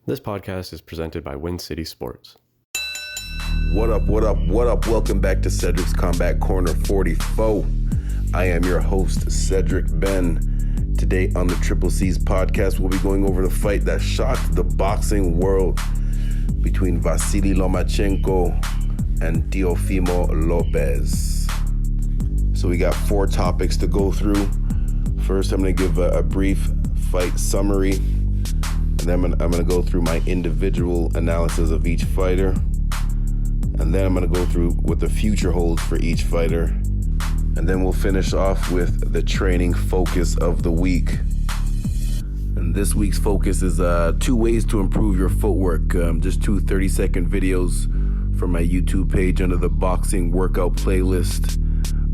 This podcast is presented by Win City Sports. What up? Welcome back to Cedric's Combat Corner 44. I am your host, Cedric Ben. Today on the Triple C's podcast, we'll be going over the fight that shocked the boxing world between Vasily Lomachenko and Teofimo Lopez. So we got 4 topics to go through. First, I'm going to give a brief fight summary, and then I'm going to go through my individual analysis of each fighter. And then I'm going to go through what the future holds for each fighter. And then we'll finish off with the training focus of the week. And this week's focus is 2 ways to improve your footwork. Just 2 30-second videos from my YouTube page under the boxing workout playlist.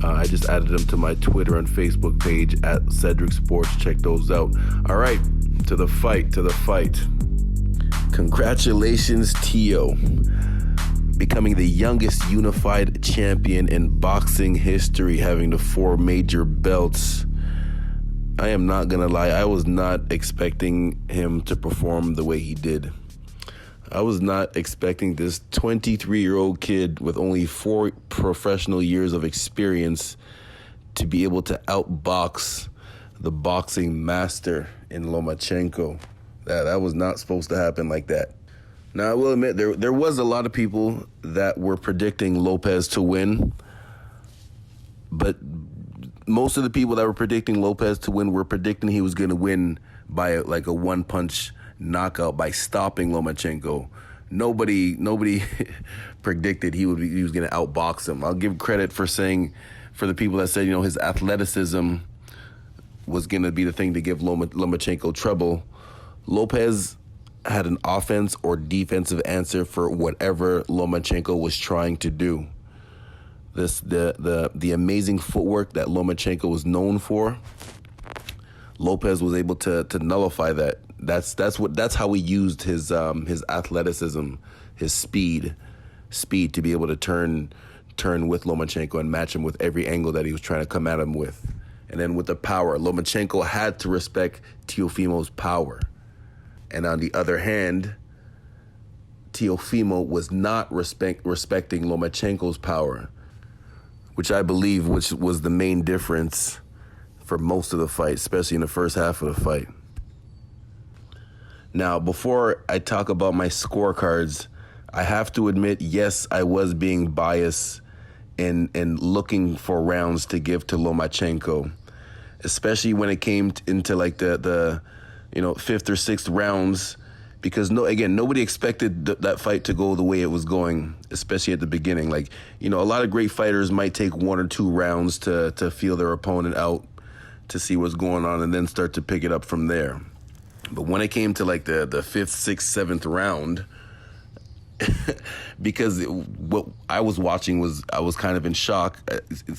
I just added them to my Twitter and Facebook page at Cedric Sports. Check those out. All right, to the fight. Congratulations, Teo. Becoming the youngest unified champion in boxing history, having the 4 major belts. I am not gonna lie, I was not expecting him to perform the way he did. I was not expecting this 23-year-old kid with only 4 professional years of experience to be able to outbox the boxing master in Lomachenko. That was not supposed to happen like that. Now, I will admit, there was a lot of people that were predicting Lopez to win, but most of the people that were predicting Lopez to win were predicting he was going to win by a one-punch knockout by stopping Lomachenko. Nobody predicted he was going to outbox him. I'll give credit for the people that said, his athleticism was going to be the thing to give Lomachenko trouble. Lopez had an offense or defensive answer for whatever Lomachenko was trying to do. The amazing footwork that Lomachenko was known for, Lopez was able to nullify that. That's how he used his athleticism, his speed to be able to turn with Lomachenko and match him with every angle that he was trying to come at him with. And then with the power, Lomachenko had to respect Teofimo's power. And on the other hand, Teofimo was not respecting Lomachenko's power, which I believe was the main difference for most of the fight, especially in the first half of the fight. Now, before I talk about my scorecards, I have to admit, yes, I was being biased in looking for rounds to give to Lomachenko, especially when it came into like the 5th or 6th rounds, because nobody expected that fight to go the way it was going, especially at the beginning. A lot of great fighters might take 1 or 2 rounds to feel their opponent out, to see what's going on, and then start to pick it up from there. But when it came to the 5th, 6th, 7th round, because what I was watching I was kind of in shock.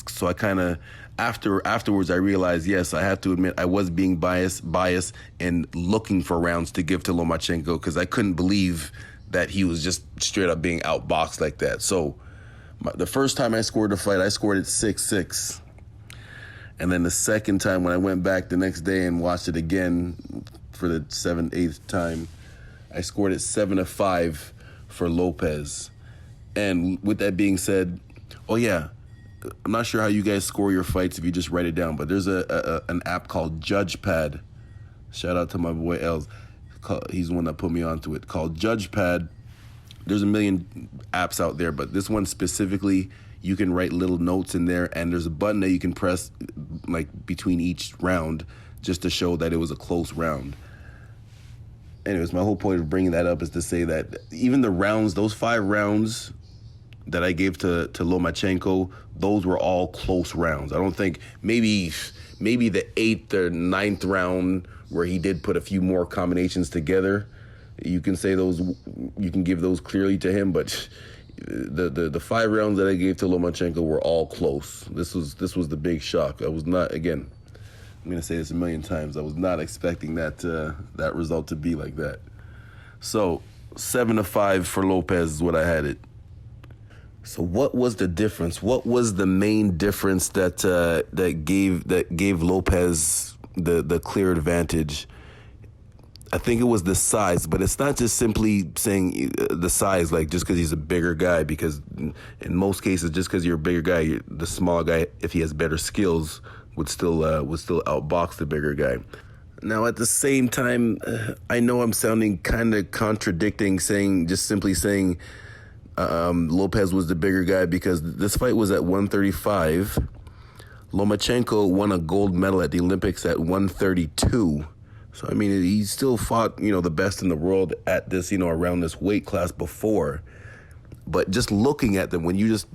So I kind of, afterwards I realized, yes, I have to admit I was being biased and looking for rounds to give to Lomachenko, because I couldn't believe that he was just straight up being outboxed like that. So the first time I scored the fight, I scored it 6-6. And then the second time, when I went back the next day and watched it again for the 7th, 8th time, I scored it 7-5 for Lopez. And with that being said, oh yeah, I'm not sure how you guys score your fights if you just write it down, but there's an app called JudgePad. Shout out to my boy Els. He's the one that put me onto it, called JudgePad. There's a million apps out there, but this one specifically, you can write little notes in there, and there's a button that you can press between each round just to show that it was a close round. Anyways, my whole point of bringing that up is to say that even the rounds, those 5 rounds that I gave to Lomachenko, those were all close rounds. I don't think maybe the 8th or 9th round where he did put a few more combinations together, you can say those, you can give those clearly to him, but the 5 rounds that I gave to Lomachenko were all close. This was the big shock. I was not, again, I'm going to say this a million times, I was not expecting that result to be like that. So 7-5 for Lopez is what I had it. So what was the difference? What was the main difference that gave Lopez the clear advantage? I think it was the size, but it's not just simply saying the size, like just because he's a bigger guy, because in most cases, just because you're a bigger guy, the smaller guy, if he has better skills, would still outbox the bigger guy. Now, at the same time, I know I'm sounding kind of contradicting, simply saying Lopez was the bigger guy, because this fight was at 135. Lomachenko won a gold medal at the Olympics at 132. So, I mean, he still fought, the best in the world at this, around this weight class before. But just looking at them, when you just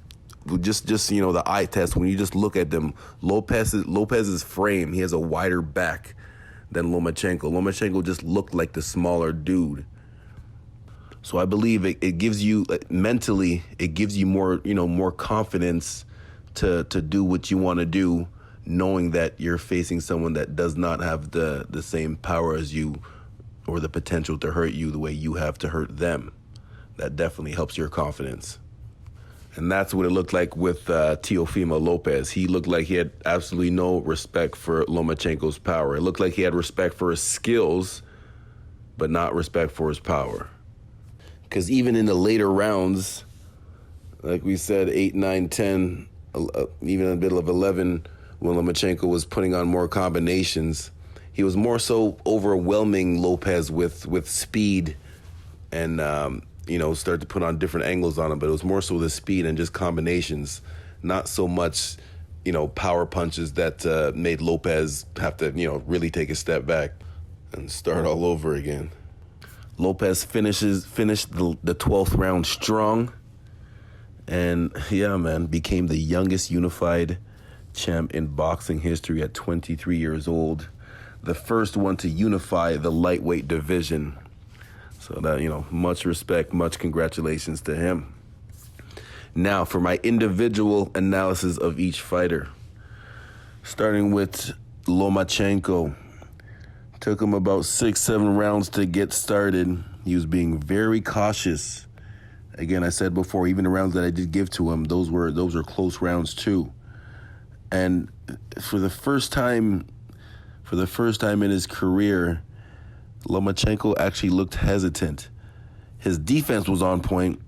the eye test, when you just look at them, Lopez's frame, he has a wider back than Lomachenko. Lomachenko just looked like the smaller dude. So I believe it gives you, mentally, it gives you more confidence to do what you want to do, knowing that you're facing someone that does not have the same power as you, or the potential to hurt you the way you have to hurt them. That definitely helps your confidence. And that's what it looked like with Teofimo Lopez. He looked like he had absolutely no respect for Lomachenko's power. It looked like he had respect for his skills, but not respect for his power. Because even in the later rounds, like we said, 8, 9, 10, even in the middle of 11, when Lomachenko was putting on more combinations, he was more so overwhelming Lopez with speed and, start to put on different angles on him. But it was more so the speed and just combinations, not so much, power punches that made Lopez have to, really take a step back and start all over again. Lopez finished the 12th round strong, and became the youngest unified champ in boxing history at 23 years old, the first one to unify the lightweight division. So that, much respect, much congratulations to him. Now for my individual analysis of each fighter. Starting with Lomachenko. Took him about 6-7 rounds to get started. He was being very cautious. Again, I said before, even the rounds that I did give to him, those were close rounds too. And for the first time in his career, Lomachenko actually looked hesitant. His defense was on point.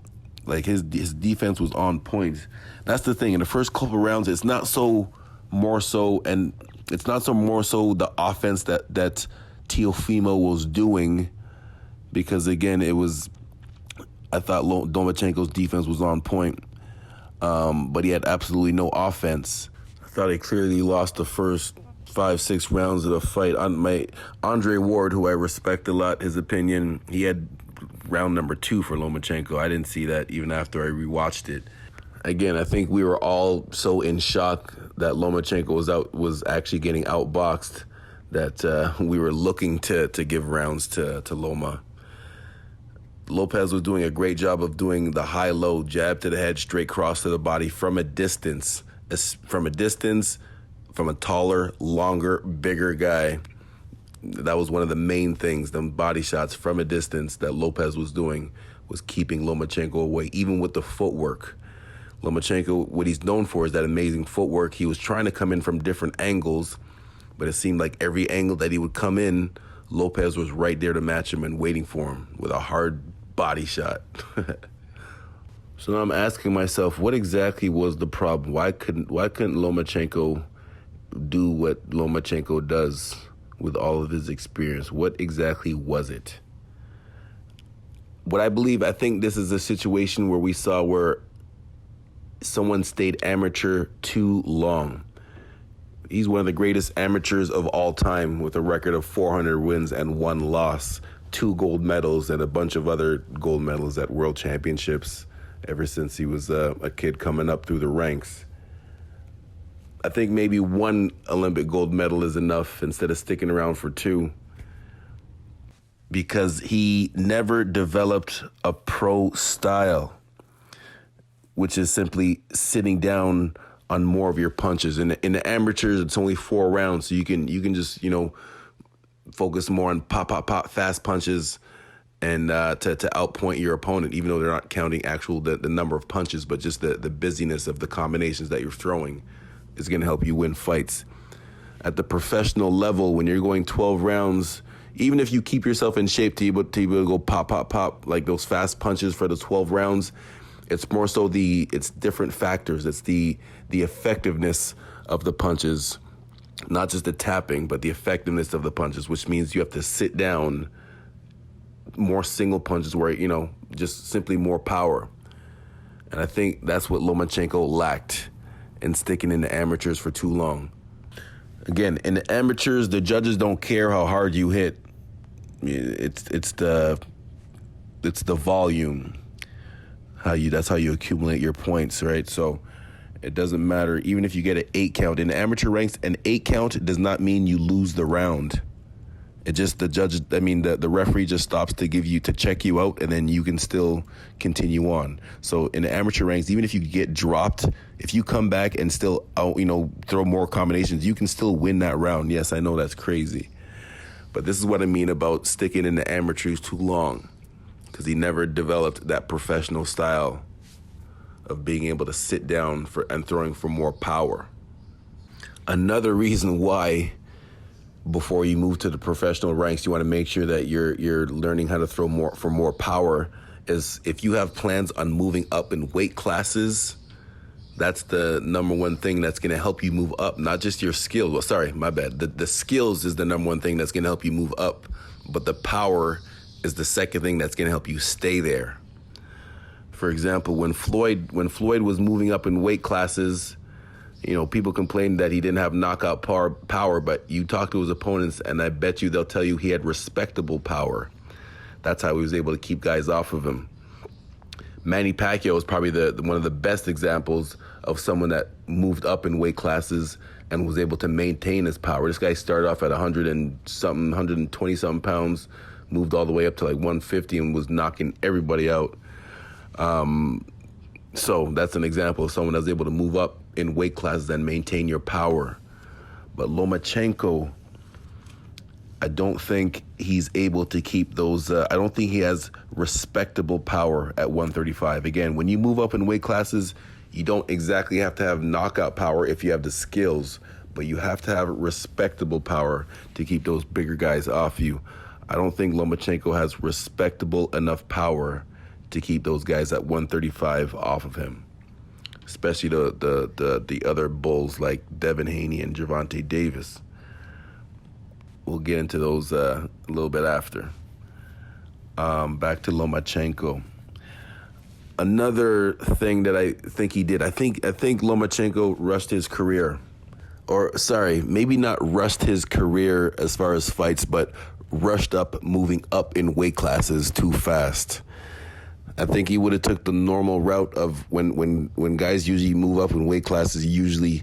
Like his defense was on point. That's the thing. In the first couple of rounds, it's not so more so the offense that Teofimo was doing, because again, I thought Lomachenko's defense was on point, but he had absolutely no offense. I thought he clearly lost the first 5-6 rounds of the fight. My Andre Ward, who I respect a lot, his opinion, he had round number 2 for Lomachenko. I didn't see that even after I rewatched it. Again, I think we were all so in shock that Lomachenko was actually getting outboxed that we were looking to give rounds to Loma. Lopez was doing a great job of doing the high-low jab to the head, straight cross to the body from a distance, from a taller, longer, bigger guy. That was one of the main things, them body shots from a distance that Lopez was doing, was keeping Lomachenko away, even with the footwork. Lomachenko, what he's known for is that amazing footwork. He was trying to come in from different angles, but it seemed like every angle that he would come in, Lopez was right there to match him and waiting for him with a hard body shot. So now I'm asking myself, what exactly was the problem? Why couldn't Lomachenko do what Lomachenko does with all of his experience? What exactly was it? I think this is a situation where we saw where someone stayed amateur too long. He's one of the greatest amateurs of all time, with a record of 400 wins and 1 loss, 2 gold medals, and a bunch of other gold medals at world championships ever since he was a kid coming up through the ranks. I think maybe 1 Olympic gold medal is enough instead of sticking around for 2, because he never developed a pro style, which is simply sitting down on more of your punches. In the amateurs, it's only 4 rounds, so you can just focus more on pop fast punches and to outpoint your opponent, even though they're not counting the number of punches, but just the busyness of the combinations that you're throwing is going to help you win fights. At the professional level, when you're going 12 rounds, even if you keep yourself in shape to be able to go pop, pop, pop, like those fast punches for the 12 rounds, it's more so it's different factors. It's the effectiveness of the punches, not just the tapping, but the effectiveness of the punches, which means you have to sit down more single punches where, just simply more power. And I think that's what Lomachenko lacked in sticking in the amateurs for too long. Again, in the amateurs, the judges don't care how hard you hit. It's the volume. That's how you accumulate your points, right? So it doesn't matter. Even if you get an 8 count in the amateur ranks, an 8 count does not mean you lose the round. It just the referee just stops to check you out, and then you can still continue on. So in the amateur ranks, even if you get dropped, if you come back and still throw more combinations, you can still win that round. Yes, I know that's crazy, but this is what I mean about sticking in the amateurs too long, because he never developed that professional style of being able to sit down and throwing for more power. Another reason why, before you move to the professional ranks, you want to make sure that you're learning how to throw for more power, is if you have plans on moving up in weight classes, that's the number one thing that's going to help you move up, not just your skills. Well, sorry, my bad. The skills is the number one thing that's going to help you move up, but the power is the second thing that's going to help you stay there. For example, when Floyd was moving up in weight classes, people complained that he didn't have knockout power, but you talk to his opponents, and I bet you they'll tell you he had respectable power. That's how he was able to keep guys off of him. Manny Pacquiao is probably one of the best examples of someone that moved up in weight classes and was able to maintain his power. This guy started off at 120-something pounds, moved all the way up to like 150 and was knocking everybody out. So that's an example of someone that's able to move up in weight classes and maintain your power. But Lomachenko, I don't think he's able to keep those. I don't think he has respectable power at 135. Again, when you move up in weight classes, you don't exactly have to have knockout power if you have the skills, but you have to have respectable power to keep those bigger guys off you. I don't think Lomachenko has respectable enough power to keep those guys at 135 off of him, especially the other bulls like Devin Haney and Gervonta Davis. We'll get into those a little bit after. Back to Lomachenko. Another thing that I think he did, I think Lomachenko rushed his career. Or, sorry, maybe not rushed his career as far as fights, but rushed up, moving up in weight classes too fast. I think he would have took the normal route of when guys usually move up in weight classes, you usually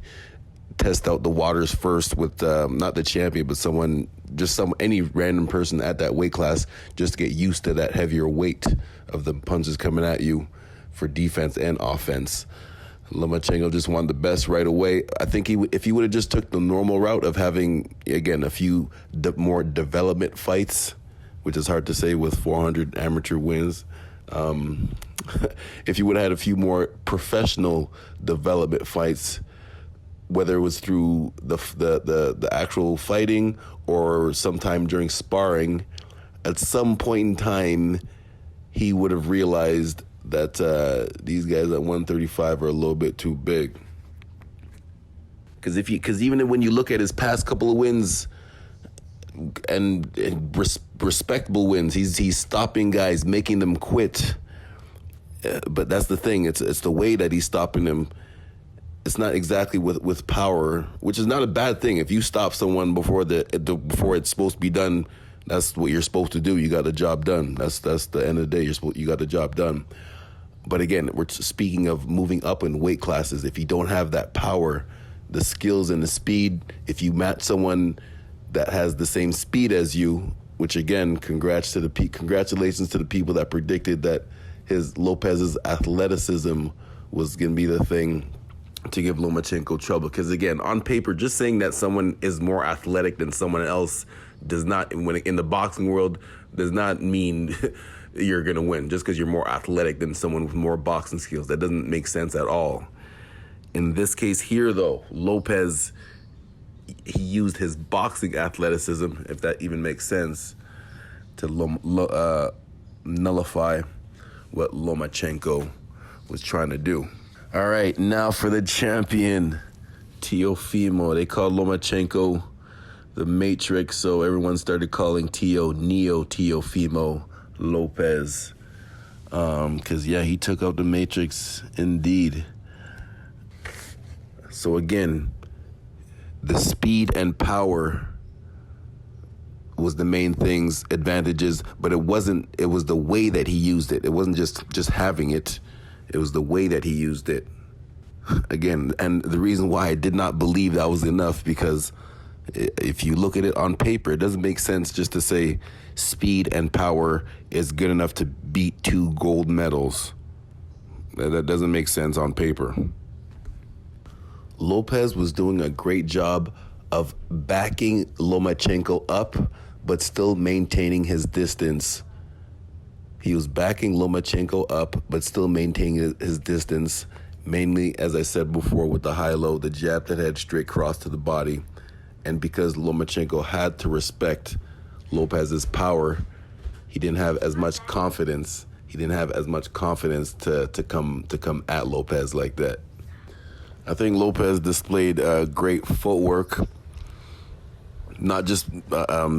test out the waters first with not the champion, but any random person at that weight class, just to get used to that heavier weight of the punches coming at you for defense and offense. Lomachenko just wanted the best right away. I think if he would have just took the normal route of having, again, a few more development fights, which is hard to say with 400 amateur wins, if you would have had a few more professional development fights, whether it was through the actual fighting or sometime during sparring, at some point in time, he would have realized that these guys at 135 are a little bit too big. Because even when you look at his past couple of wins and respectable wins, he's stopping guys, making them quit. But that's the thing; it's the way that he's stopping them. It's not exactly with power, which is not a bad thing. If you stop someone before it's supposed to be done, that's what you're supposed to do. You got the job done. That's the end of the day. You got the job done. But again, we're speaking of moving up in weight classes. If you don't have that power, the skills and the speed, if you match someone that has the same speed as you, which again, congratulations to the people that predicted that Lopez's athleticism was going to be the thing to give Lomachenko trouble. Because again, on paper, just saying that someone is more athletic than someone else does not, in the boxing world, does not mean you're going to win. Just because you're more athletic than someone with more boxing skills, that doesn't make sense at all. In this case here, though, Lopez, he used his boxing athleticism, if that even makes sense, to nullify what Lomachenko was trying to do. All right, now for the champion, Teofimo. They called Lomachenko the Matrix, so everyone started calling Neo Teofimo Lopez. Because, he took out the Matrix indeed. So again, the speed and power was the main things, advantages, but it was the way that he used it. It wasn't just having it. It was the way that he used it. Again, and the reason why I did not believe that was enough, because if you look at it on paper, it doesn't make sense just to say speed and power is good enough to beat 2 gold medals. That doesn't make sense on paper. Lopez was doing a great job of backing Lomachenko up, but still maintaining his distance. He was backing Lomachenko up, but still maintaining his distance, mainly, as I said before, with the high-low, the jab that had straight cross to the body. And because Lomachenko had to respect Lopez's power, he didn't have as much confidence. He didn't have as much confidence to come at Lopez like that. I think Lopez displayed great footwork, not just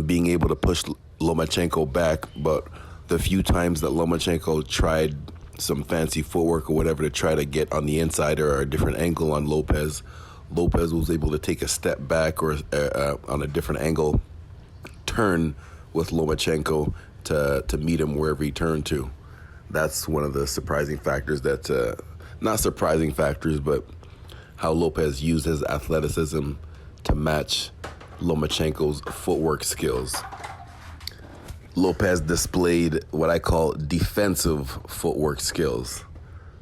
being able to push Lomachenko back, but the few times that Lomachenko tried some fancy footwork or whatever to try to get on the inside or a different angle on Lopez, Lopez was able to take a step back or on a different angle, turn with Lomachenko to meet him wherever he turned to. That's one of the surprising factors not surprising factors, but how Lopez used his athleticism to match Lomachenko's footwork skills. Lopez displayed what I call defensive footwork skills.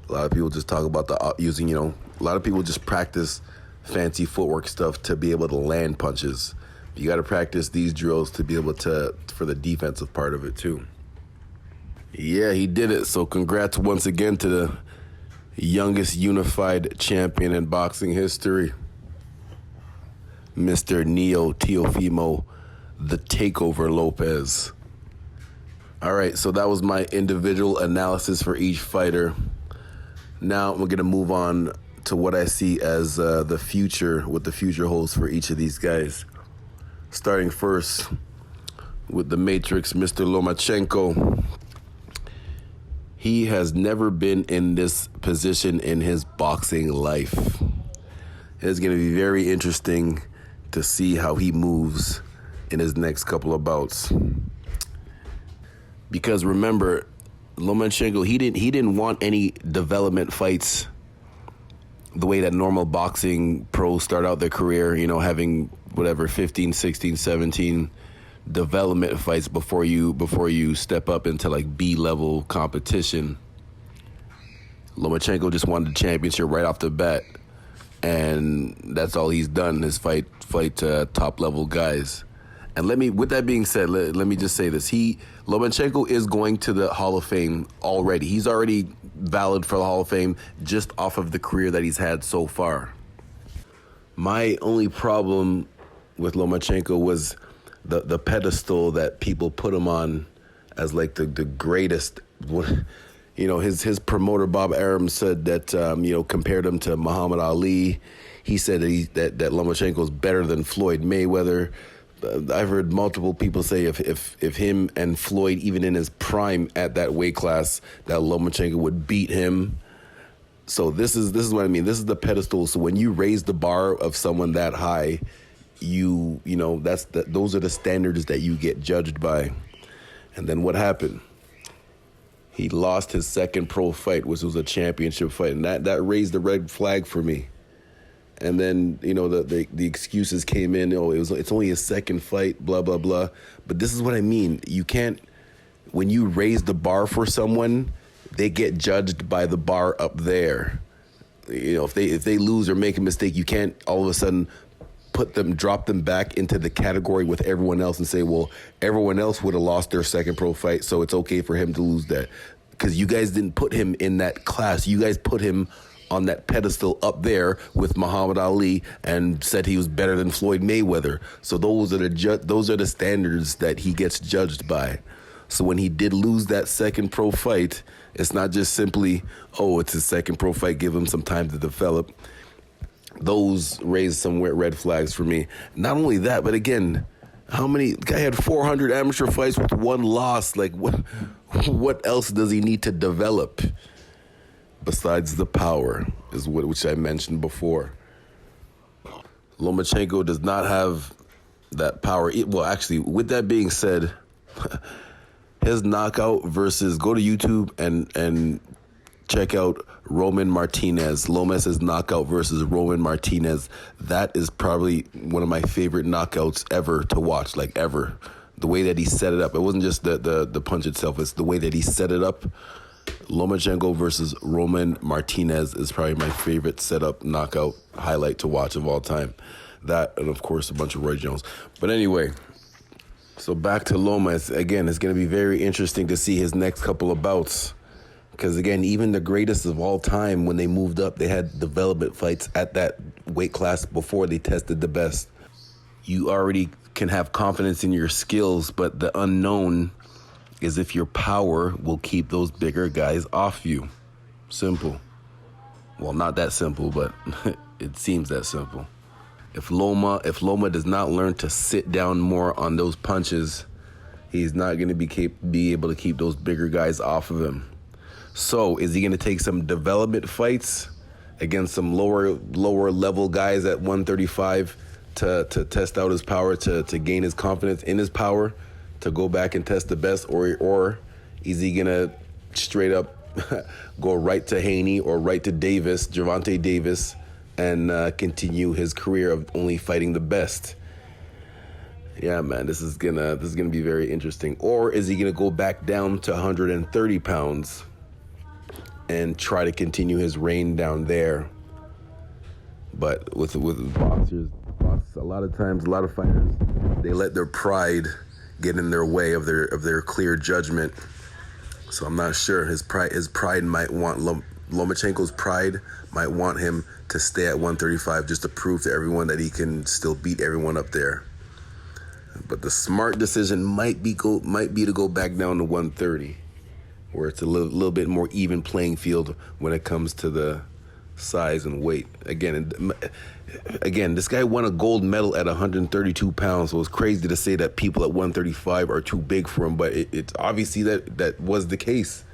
A lot of people just talk about a lot of people just practice fancy footwork stuff to be able to land punches. You got to practice these drills to be able for the defensive part of it too. Yeah, he did it. So congrats once again to the youngest unified champion in boxing history, Mr. Neo Teofimo, the Takeover Lopez. All right, so that was my individual analysis for each fighter. Now we're going to move on to what I see as the future, what the future holds for each of these guys. Starting first with the Matrix, Mr. Lomachenko. He has never been in this position in his boxing life. It's going to be very interesting to see how he moves in his next couple of bouts. Because remember, Lomachenko, he didn't want any development fights the way that normal boxing pros start out their career, having 15, 16, 17 development fights before you step up into like B-level competition. Lomachenko just wanted the championship right off the bat, and that's all he's done is fight top level guys. And with that being said, let me just say this: Lomachenko is going to the Hall of Fame already. He's already valid for the Hall of Fame just off of the career that he's had so far. My only problem with Lomachenko was the pedestal that people put him on as like the greatest. His promoter Bob Arum said that compared him to Muhammad Ali. He said that Lomachenko is better than Floyd Mayweather. I've heard multiple people say if him and Floyd, even in his prime at that weight class, that Lomachenko would beat him. So this is what I mean. This is the pedestal. So when you raise the bar of someone that high, those are the standards that you get judged by. And then what happened? He lost his second pro fight, which was a championship fight, and that raised the red flag for me. And then, the excuses came in. It's only his second fight, blah, blah, blah. But this is what I mean. You can't, when you raise the bar for someone, they get judged by the bar up there. If they lose or make a mistake, you can't all of a sudden drop them back into the category with everyone else and say, well, everyone else would have lost their second pro fight, so it's okay for him to lose that. Because you guys didn't put him in that class. You guys put him on that pedestal up there with Muhammad Ali and said he was better than Floyd Mayweather. So those are the standards that he gets judged by. So when he did lose that second pro fight, it's not just simply, oh, it's his second pro fight, give him some time to develop. Those raised some red flags for me. Not only that, but again, the guy had 400 amateur fights with one loss. Like, what else does he need to develop besides the power, which I mentioned before? Lomachenko does not have that power. Well, actually, with that being said, his knockout versus, go to YouTube and check out Roman Martinez. Lomas's knockout versus Roman Martinez. That is probably one of my favorite knockouts ever to watch, like ever. The way that he set it up. It wasn't just the punch itself. It's the way that he set it up. Lomachenko versus Roman Martinez is probably my favorite setup knockout highlight to watch of all time. That, and of course, a bunch of Roy Jones. But anyway, so back to Lomas. Again, it's going to be very interesting to see his next couple of bouts. Because, again, even the greatest of all time, when they moved up, they had development fights at that weight class before they tested the best. You already can have confidence in your skills, but the unknown is if your power will keep those bigger guys off you. Simple. Well, not that simple, but it seems that simple. If Loma does not learn to sit down more on those punches, he's not going to be able to keep those bigger guys off of him. So, is he going to take some development fights against some lower level guys at 135 to test out his power, to gain his confidence in his power, to go back and test the best, or is he going to straight up go right to Haney or right to Gervonta Davis, and continue his career of only fighting the best? Yeah, man, this is gonna be very interesting. Or is he gonna go back down to 130 pounds and try to continue his reign down there? But with boxers, a lot of times, a lot of fighters, they let their pride get in their way of their clear judgment. So I'm not sure. His pride might want Lomachenko's pride might want him to stay at 135 just to prove to everyone that he can still beat everyone up there. But the smart decision might be to go back down to 130, where it's a little bit more even playing field when it comes to the size and weight. Again, this guy won a gold medal at 132 pounds, so it's crazy to say that people at 135 are too big for him, but it's obviously that was the case.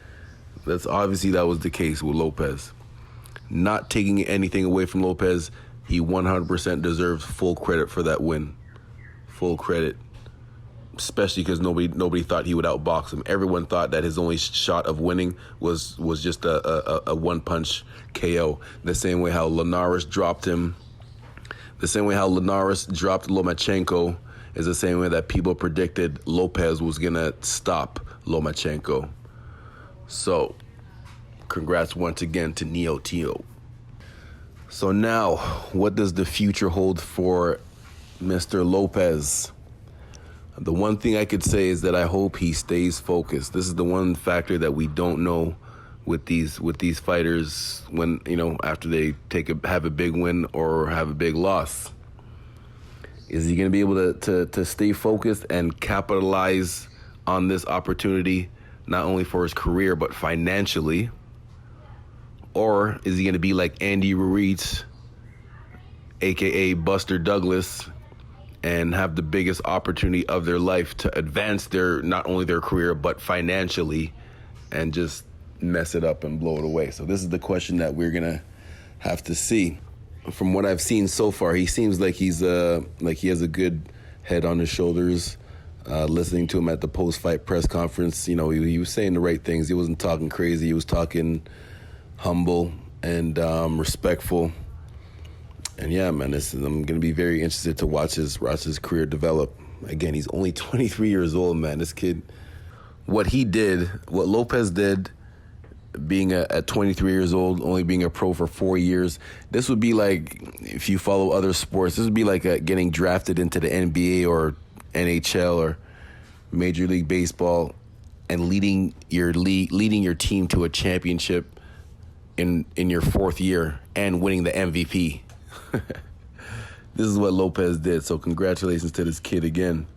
That was the case with Lopez. Not taking anything away from Lopez, he 100% deserves full credit for that win. Full credit. Especially because nobody thought he would outbox him. Everyone thought that his only shot of winning was just a one-punch KO. The same way how Linares dropped him. The same way how Linares dropped Lomachenko is the same way that people predicted Lopez was going to stop Lomachenko. So, congrats once again to Neo Tio. So now, what does the future hold for Mr. Lopez? The one thing I could say is that I hope he stays focused. This is the one factor that we don't know with these fighters when, after they have a big win or have a big loss. Is he going to be able to stay focused and capitalize on this opportunity, not only for his career, but financially? Or is he going to be like Andy Ruiz, a.k.a. Buster Douglas, and have the biggest opportunity of their life to advance not only their career, but financially, and just mess it up and blow it away? So this is the question that we're going to have to see. From what I've seen so far, he seems like he has a good head on his shoulders. Listening to him at the post-fight press conference, he was saying the right things. He wasn't talking crazy. He was talking humble and respectful. And yeah, man, I'm going to be very interested to watch his career develop. Again, he's only 23 years old, man. This kid, what Lopez did, being at 23 years old, only being a pro for 4 years, this would be like, if you follow other sports, this would be like getting drafted into the NBA or NHL or Major League Baseball and leading your team to a championship in your 4th year and winning the MVP. This is what Lopez did. So congratulations to this kid again,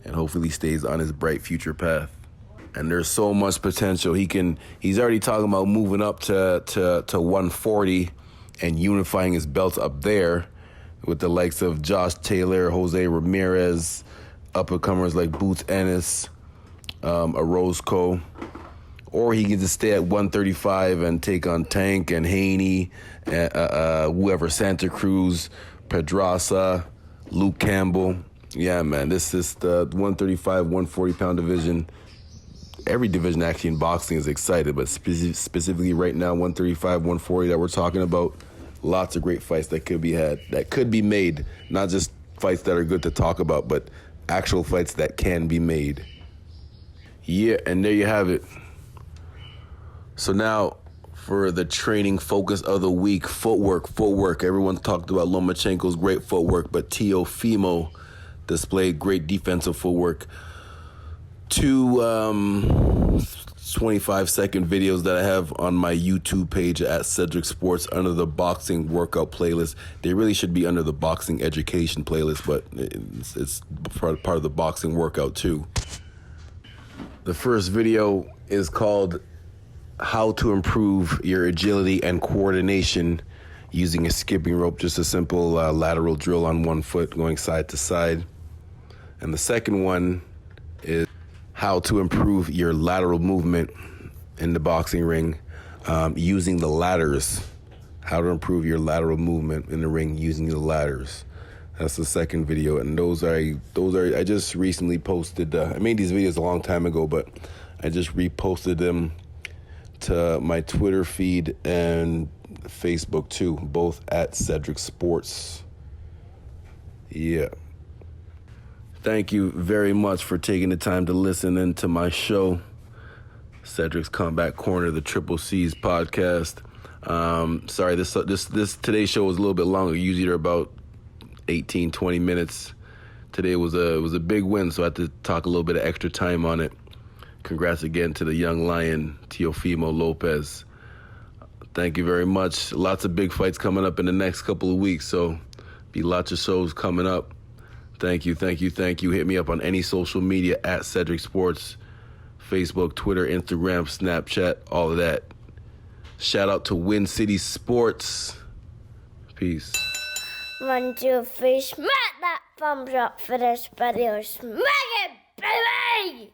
and hopefully he stays on his bright future path. And there's so much potential. He's already talking about moving up to 140 and unifying his belts up there with the likes of Josh Taylor, Jose Ramirez, up-and-comers like Boots Ennis, Orozco. Or he can just stay at 135 and take on Tank and Haney, whoever, Santa Cruz, Pedraza, Luke Campbell. Yeah, man, this is the 135, 140-pound division. Every division actually in boxing is excited, but specifically right now, 135, 140 that we're talking about, lots of great fights that could be had, that could be made. Not just fights that are good to talk about, but actual fights that can be made. Yeah, and there you have it. So now for the training focus of the week, footwork. Everyone talked about Lomachenko's great footwork, but Teofimo displayed great defensive footwork. Two 25-second videos that I have on my YouTube page at Cedric Sports under the boxing workout playlist. They really should be under the boxing education playlist, but it's part of the boxing workout too. The first video is called How to Improve Your Agility and Coordination Using a Skipping Rope, just a simple lateral drill on one foot going side to side. And the second one is how to improve your lateral movement in the boxing ring using the ladders. How to improve your lateral movement in the ring using the ladders. That's the second video, and those are I just recently posted. I made these videos a long time ago, but I just reposted them to my Twitter feed and Facebook too, both at Cedric Sports. Yeah. Thank you very much for taking the time to listen into my show, Cedric's Comeback Corner, the Triple C's podcast. Sorry, this today's show was a little bit longer. Usually they're about 18, 20 minutes. Today was a big win, so I had to talk a little bit of extra time on it. Congrats again to the young lion, Teofimo Lopez. Thank you very much. Lots of big fights coming up in the next couple of weeks, so be lots of shows coming up. Thank you. Hit me up on any social media at Cedric Sports, Facebook, Twitter, Instagram, Snapchat, all of that. Shout out to Win City Sports. Peace. 1, 2, 3, smack that thumbs up for this video. Smack it, baby!